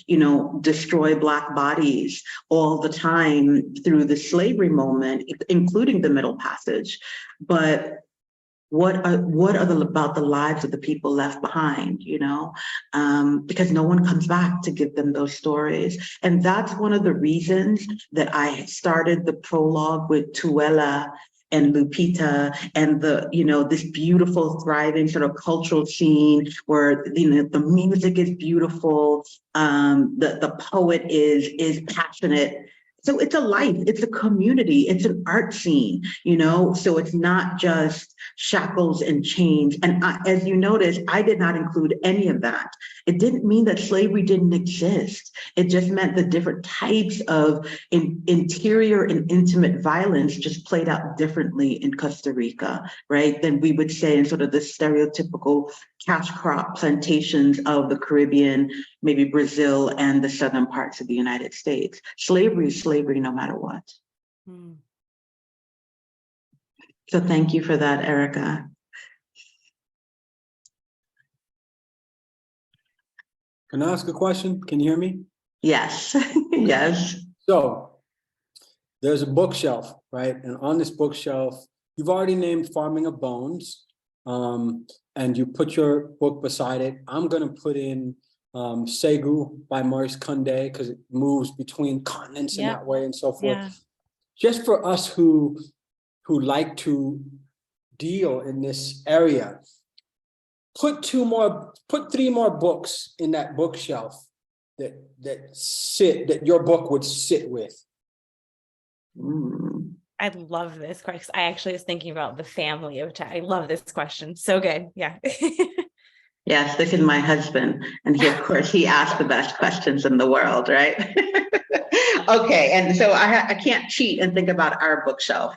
destroy Black bodies all the time through the slavery moment, including the Middle Passage. But what are about the lives of the people left behind, because no one comes back to give them those stories. And that's one of the reasons that I started the prologue with Tuela and Lupita and this beautiful, thriving sort of cultural scene where, the music is beautiful, the poet is passionate. So it's a life, it's a community, it's an art scene, so it's not just shackles and chains. And as you notice, I did not include any of that. It didn't mean that slavery didn't exist. It just meant the different types of interior and intimate violence just played out differently in Costa Rica, right? Than we would say in sort of the stereotypical cash crop plantations of the Caribbean, maybe Brazil and the southern parts of the United States. Slavery is slavery no matter what. So thank you for that, Erica. Can I ask a question? Can you hear me? Yes, yes. So there's a bookshelf, right? And on this bookshelf, you've already named Farming of Bones, and you put your book beside it. I'm gonna put in Segu by Maurice Condé because it moves between continents in that way and so forth. Yeah. Just for us who like to deal in this area, put 3 more books in that bookshelf that your book would sit with. I love this question. I actually was thinking about the family of I love this question. So good. Yeah. Yes, this is my husband. And he, of course, he asked the best questions in the world, right? Okay, and so I can't cheat and think about our bookshelf.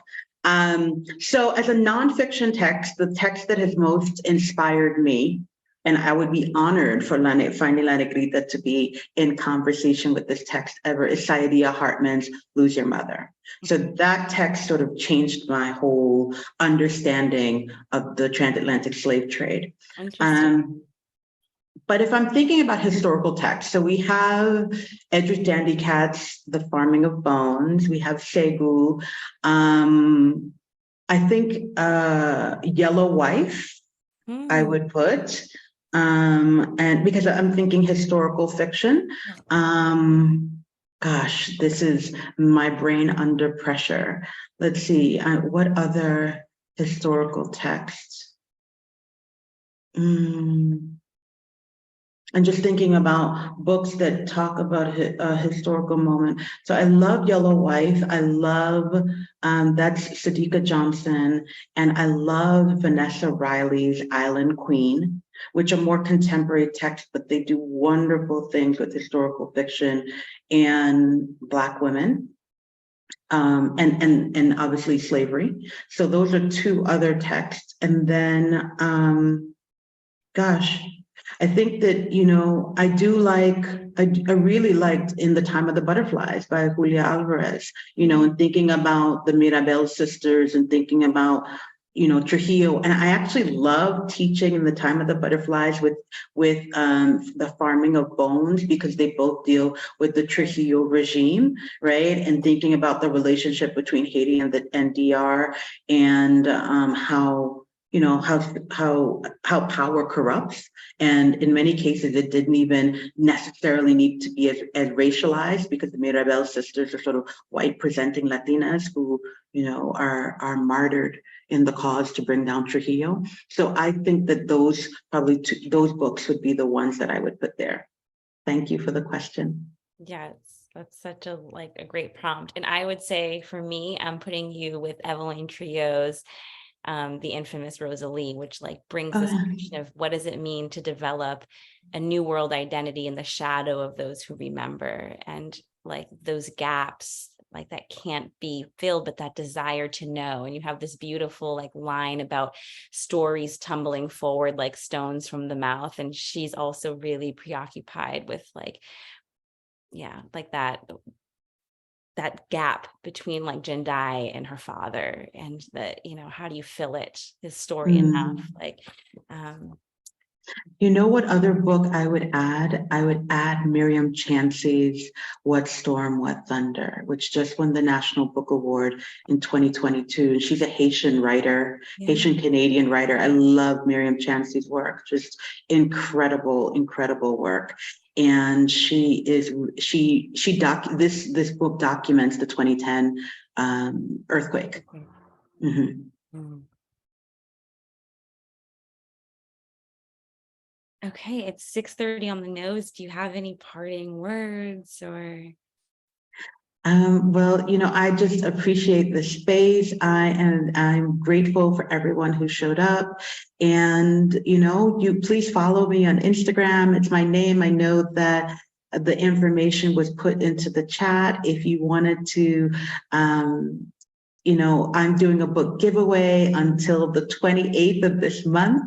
So as a nonfiction text, the text that has most inspired me, and I would be honored for finding La Negrita to be in conversation with this text ever, is Saidiya Hartman's Lose Your Mother. So that text sort of changed my whole understanding of the transatlantic slave trade. Interesting. But if I'm thinking about historical texts, so we have Edric Dandycat's The Farming of Bones, we have Segu, I think Yellow Wife, I would put, and because I'm thinking historical fiction. Gosh, this is my brain under pressure. Let's see, what other historical texts? And just thinking about books that talk about a historical moment. So I love Yellow Wife. I love, that's Sadiqa Johnson. And I love Vanessa Riley's Island Queen, which are more contemporary texts, but they do wonderful things with historical fiction and Black women. And obviously slavery. So those are two other texts. And then, gosh, I think that, you know, I really liked In the Time of the Butterflies by Julia Alvarez, you know, and thinking about the Mirabel sisters and thinking about, you know, Trujillo. And I actually love teaching In the Time of the Butterflies with The Farming of Bones, because they both deal with the Trujillo regime, right? And thinking about the relationship between Haiti and the NDR, and how, you know, how power corrupts. And in many cases, it didn't even necessarily need to be as racialized, because the Mirabel sisters are sort of white presenting Latinas who, you know, are martyred in the cause to bring down Trujillo. So I think that those books would be the ones that I would put there. Thank you for the question. Yes, that's such a great prompt. And I would say for me, I'm putting you with Evelyn Trio's the infamous Rosalie, which brings this question of what does it mean to develop a new world identity in the shadow of those who remember, and those gaps that can't be filled, but that desire to know. And you have this beautiful line about stories tumbling forward like stones from the mouth, and she's also really preoccupied with that gap between Jindai and her father, and how do you fill it, his story enough. You know what other book I would add? I would add Miriam Chancey's What Storm, What Thunder, which just won the National Book Award in 2022. And she's a Haitian writer, Haitian Canadian writer. I love Miriam Chancey's work, just incredible, incredible work. And this book documents the 2010 earthquake. Okay, it's 6:30 on the nose. Do you have any parting words or? Well, I just appreciate the space. I'm grateful for everyone who showed up, and you please follow me on Instagram. It's my name. I know that the information was put into the chat. If you wanted to, I'm doing a book giveaway until the 28th of this month,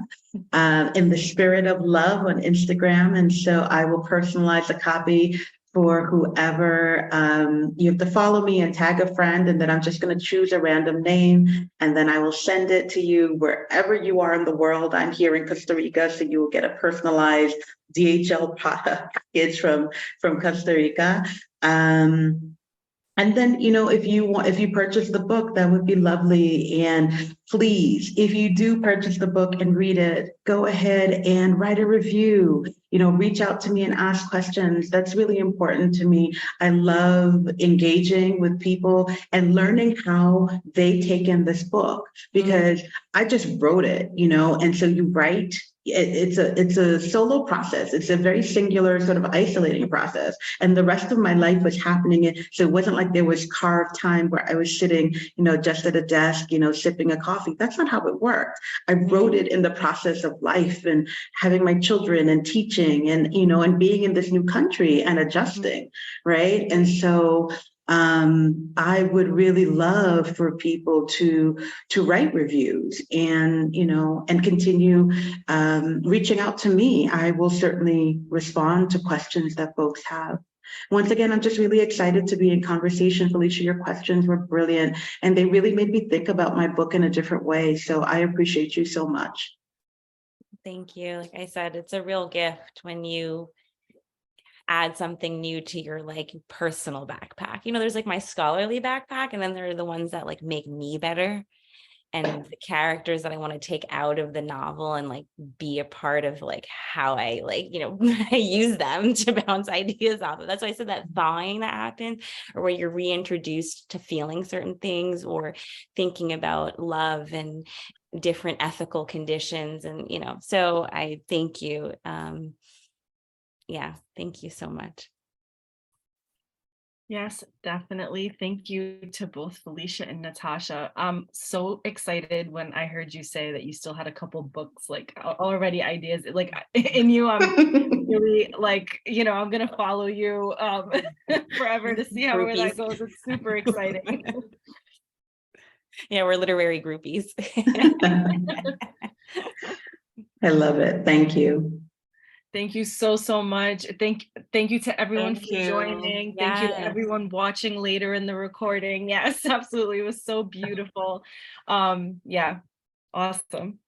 in the spirit of love on Instagram. And so I will personalize a copy for whoever. You have to follow me and tag a friend, and then I'm just going to choose a random name, and then I will send it to you wherever you are in the world. I'm here in Costa Rica, so you will get a personalized DHL package from Costa Rica. And then, if you purchase the book, that would be lovely. And please, if you do purchase the book and read it, go ahead and write a review, reach out to me and ask questions. That's really important to me. I love engaging with people and learning how they take in this book, because I just wrote it, and so you write it's a solo process. It's a very singular sort of isolating process. And the rest of my life was happening. So it wasn't like there was carved time where I was sitting, just at a desk, sipping a coffee. That's not how it worked. I wrote it in the process of life and having my children and teaching and, and being in this new country and adjusting, right? And so I would really love for people to write reviews and and continue reaching out to me. I will certainly respond to questions that folks have. Once again, I'm just really excited to be in conversation. Felicia, your questions were brilliant and they really made me think about my book in a different way. So I appreciate you so much. Thank you. Like I said, it's a real gift when you add something new to your like personal backpack. There's like my scholarly backpack, and then there are the ones that like make me better, and the characters that I want to take out of the novel and like be a part of like how I like, I use them to bounce ideas off of. That's why I said that thawing that happens, or where you're reintroduced to feeling certain things or thinking about love and different ethical conditions. And, so I thank you. Yeah, thank you so much. Yes, definitely. Thank you to both Felicia and Natasha. I'm so excited when I heard you say that you still had a couple books, like already ideas, like in you. I'm really like, I'm going to follow you forever to see how that goes. It's super exciting. Yeah, we're literary groupies. I love it. Thank you. Thank you so much. Thank you to everyone for joining. Thank you to everyone watching later in the recording. Yes, absolutely. It was so beautiful. Yeah, awesome.